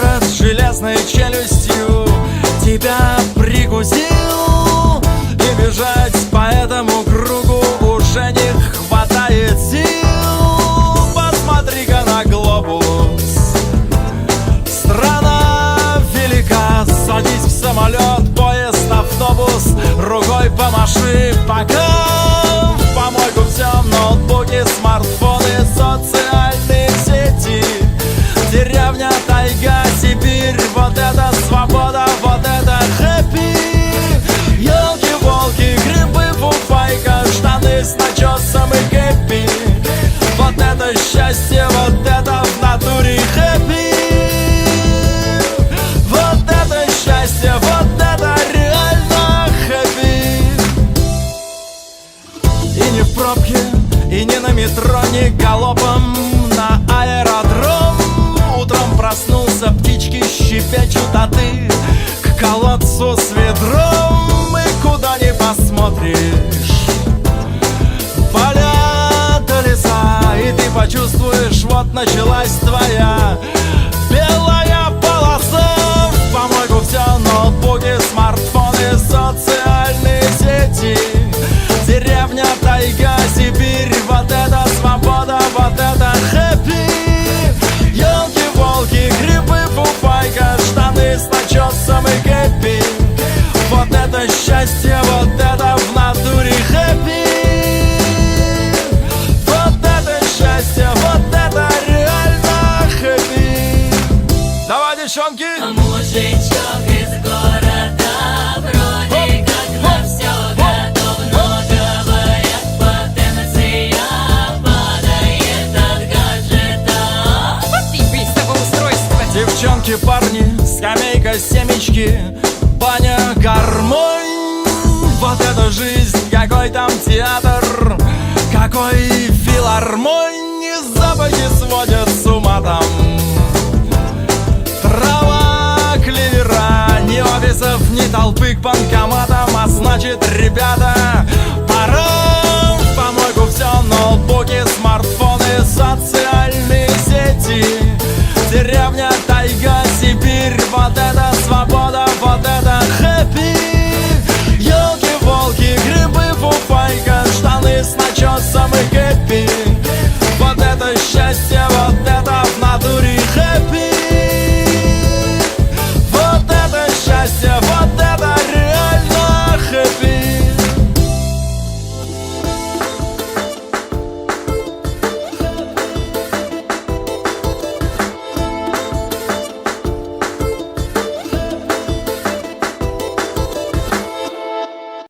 город с железной челюстью тебя прикусил, и бежать по этому кругу уже не хватает сил. Посмотри-ка на глобус, страна велика. Садись в самолет, поезд, автобус, рукой помаши пока. В помойку все, ноутбуки, смартфоны, социальные сети. Деревня, тайга, Сибирь, вот это свобода, вот это хэппи. Ёлки-волки, грибы, фуфайка, штаны с начесом и кэппи. Вот это счастье, вот это в натуре хэппи. Вот это счастье, вот это реально хэппи. И не в пробке, и не на метро, не галопом на аэродром. Утром проснулся, птички щебечут, а ты к колодцу с ведром. И куда не посмотришь, поля до леса, и ты почувствуешь, вот началась твоя белая полоса. В помойку все, ноутбуки, смартфоны, социальные сети. Деревня, тайга, Сибирь, вот это свобода, вот это хэппи. Ёлки-волки, грибы, фуфайка, штаны с начесом и кэппи. Вот это счастье, вот это в натуре хэппи. Вот это счастье, вот это реально хэппи. Давай, девчонки! Мужичок из города, вроде как на все готов, но говорят, потенция падает от гаджета. Отъебись с того устройства. Девчонки, парни, скамейка, семечки, баня, гармонь. Вот это жизнь, какой там театр, какой филармонь. И запахи сводят с ума там. Трава, клевера, ни офисов, ни толпы к банкоматам. А значит, ребята, пора в помойку все, ноутбуки, смартфоны,